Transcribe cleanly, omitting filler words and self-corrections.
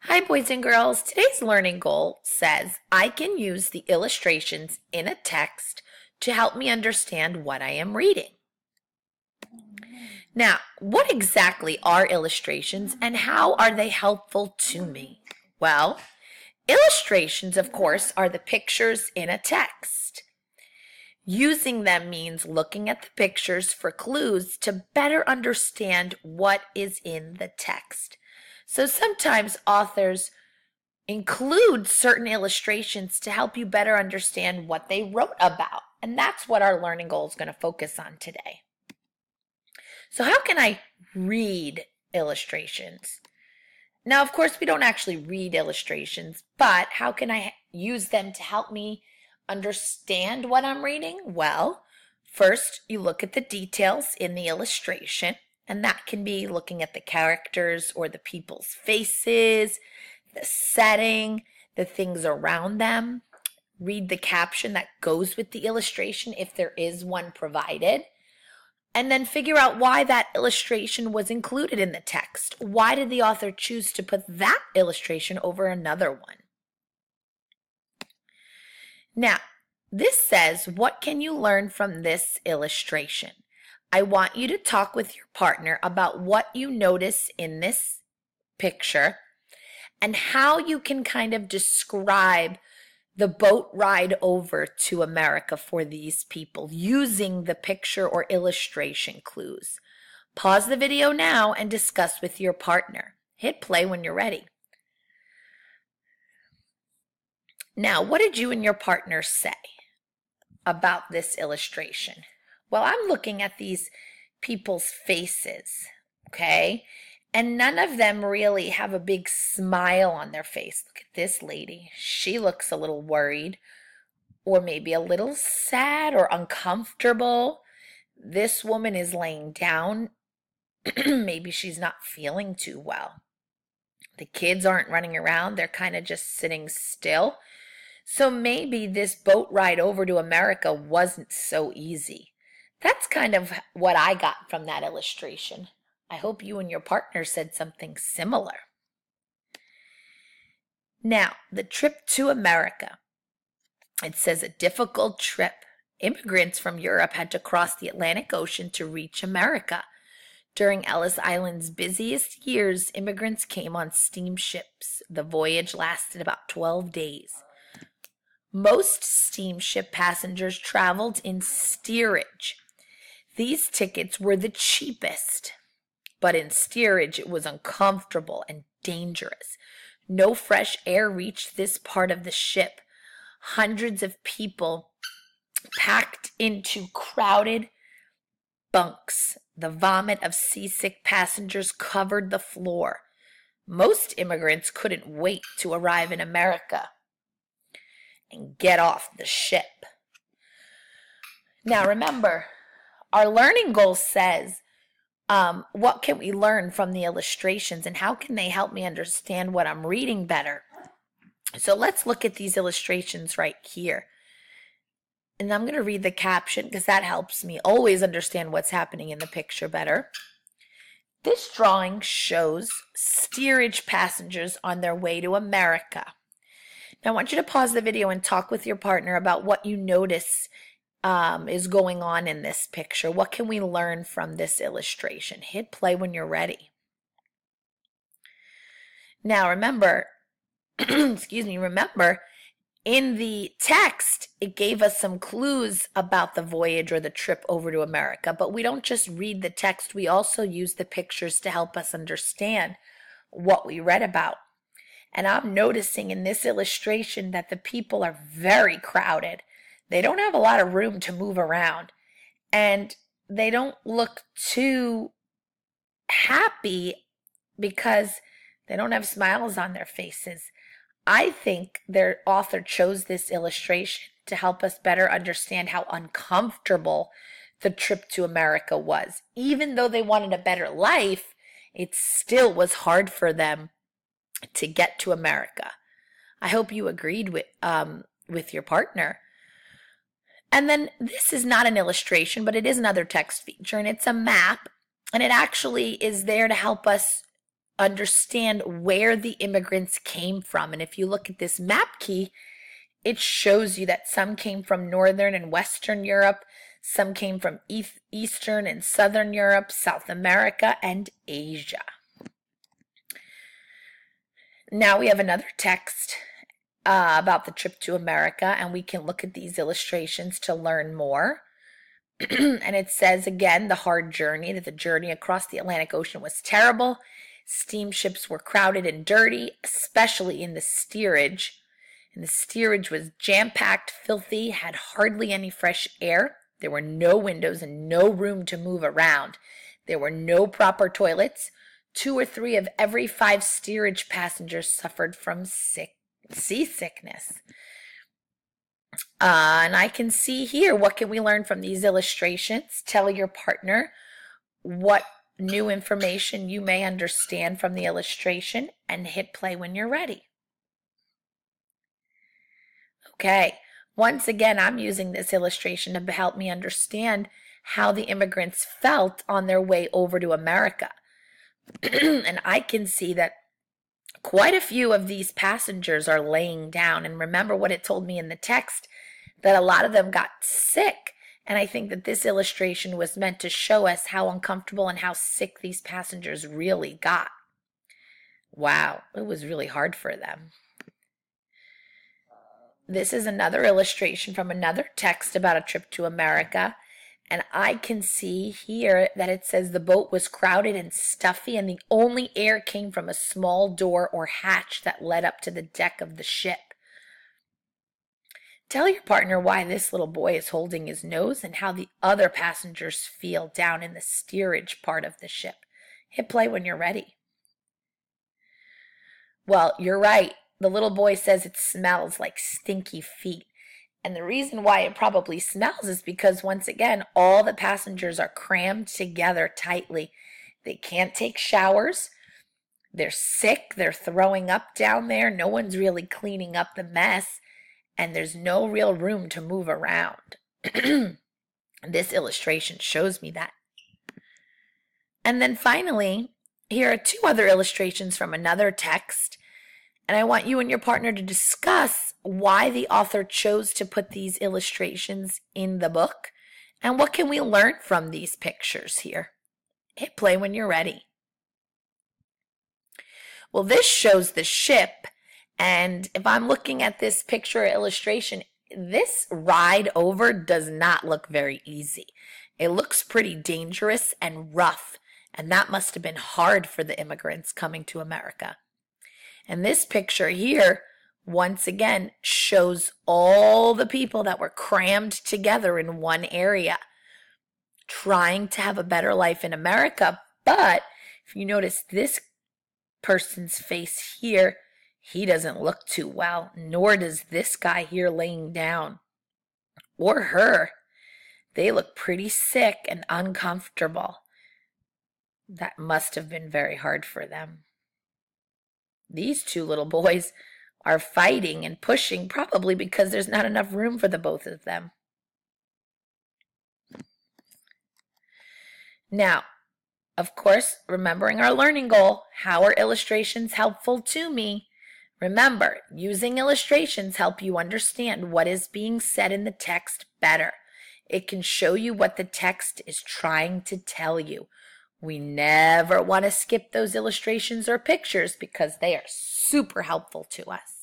Hi, boys and girls. Today's learning goal says I can use the illustrations in a text to help me understand what I am reading. Now, what exactly are illustrations and how are they helpful to me? Well, illustrations, of course, are the pictures in a text. Using them means looking at the pictures for clues to better understand what is in the text. So sometimes authors include certain illustrations to help you better understand what they wrote about. And that's what our learning goal is going to focus on today. So how can I read illustrations? Now, of course, we don't actually read illustrations, but how can I use them to help me understand what I'm reading? Well, first, you look at the details in the illustration, and that can be looking at the characters or the people's faces, the setting, the things around them. Read the caption that goes with the illustration if there is one provided. And then figure out why that illustration was included in the text. Why did the author choose to put that illustration over another one? Now, this says, what can you learn from this illustration? I want you to talk with your partner about what you notice in this picture and how you can kind of describe the boat ride over to America for these people using the picture or illustration clues. Pause the video now and discuss with your partner. Hit play when you're ready. Now, what did you and your partner say about this illustration? Well, I'm looking at these people's faces, okay? And none of them really have a big smile on their face. Look at this lady. She looks a little worried or maybe a little sad or uncomfortable. This woman is laying down. Maybe she's not feeling too well. The kids aren't running around. They're kind of just sitting still. So maybe this boat ride over to America wasn't so easy. That's kind of what I got from that illustration. I hope you and your partner said something similar. Now, the trip to America. It says a difficult trip. Immigrants from Europe had to cross the Atlantic Ocean to reach America. During Ellis Island's busiest years, immigrants came on steamships. The voyage lasted about 12 days. Most steamship passengers traveled in steerage. These tickets were the cheapest. But in steerage, it was uncomfortable and dangerous. No fresh air reached this part of the ship. Hundreds of people packed into crowded bunks. The vomit of seasick passengers covered the floor. Most immigrants couldn't wait to arrive in America and get off the ship. Now remember, our learning goal says, what can we learn from the illustrations and how can they help me understand what I'm reading better? So let's look at these illustrations right here. And I'm going to read the caption because that helps me always understand what's happening in the picture better. This drawing shows steerage passengers on their way to America. Now I want you to pause the video and talk with your partner about what you notice is going on in this picture. What can we learn from this illustration? Hit play when you're ready. Now remember, remember in the text, it gave us some clues about the voyage or the trip over to America, but we don't just read the text, we also use the pictures to help us understand what we read about. And I'm noticing in this illustration that the people are very crowded. They don't have a lot of room to move around. And they don't look too happy because they don't have smiles on their faces. I think their author chose this illustration to help us better understand how uncomfortable the trip to America was. Even though they wanted a better life, it still was hard for them to get to America. I hope you agreed with your partner. And then this is not an illustration, but it is another text feature, and it's a map, and it actually is there to help us understand where the immigrants came from. And if you look at this map key, it shows you that some came from Northern and Western Europe, some came from Eastern and Southern Europe, South America, and Asia. Now we have another text about the trip to America, and we can look at these illustrations to learn more. And it says again, the hard journey, that the journey across the Atlantic Ocean was terrible. Steamships were crowded and dirty, especially in the steerage. And the steerage was jam-packed, filthy, had hardly any fresh air. There were no windows and no room to move around. There were no proper toilets. 2 or 3 of every 5 steerage passengers suffered from seasickness. And I can see here, what can we learn from these illustrations? Tell your partner what new information you may understand from the illustration and hit play when you're ready. Okay, once again, I'm using this illustration to help me understand how the immigrants felt on their way over to America. And I can see that quite a few of these passengers are laying down. And remember what it told me in the text, that a lot of them got sick. And I think that this illustration was meant to show us how uncomfortable and how sick these passengers really got. Wow, it was really hard for them. This is another illustration from another text about a trip to America. And I can see here that it says the boat was crowded and stuffy, and the only air came from a small door or hatch that led up to the deck of the ship. Tell your partner why this little boy is holding his nose and how the other passengers feel down in the steerage part of the ship. Hit play when you're ready. Well, you're right. The little boy says it smells like stinky feet. And the reason why it probably smells is because, once again, all the passengers are crammed together tightly. They can't take showers. They're sick. They're throwing up down there. No one's really cleaning up the mess. And there's no real room to move around. This illustration shows me that. And then finally, here are 2 other illustrations from another text. And I want you and your partner to discuss why the author chose to put these illustrations in the book and what can we learn from these pictures here. Hit play when you're ready. Well, this shows the ship, and if I'm looking at this picture or illustration, this ride over does not look very easy. It looks pretty dangerous and rough, and that must have been hard for the immigrants coming to America. And this picture here, once again, shows all the people that were crammed together in one area, trying to have a better life in America. But if you notice this person's face here, he doesn't look too well, nor does this guy here laying down, or her. They look pretty sick and uncomfortable. That must have been very hard for them. These 2 little boys are fighting and pushing, probably because there's not enough room for the both of them. Now, of course, remembering our learning goal, how are illustrations helpful to me? Remember, using illustrations help you understand what is being said in the text better. It can show you what the text is trying to tell you. We never want to skip those illustrations or pictures because they are super helpful to us.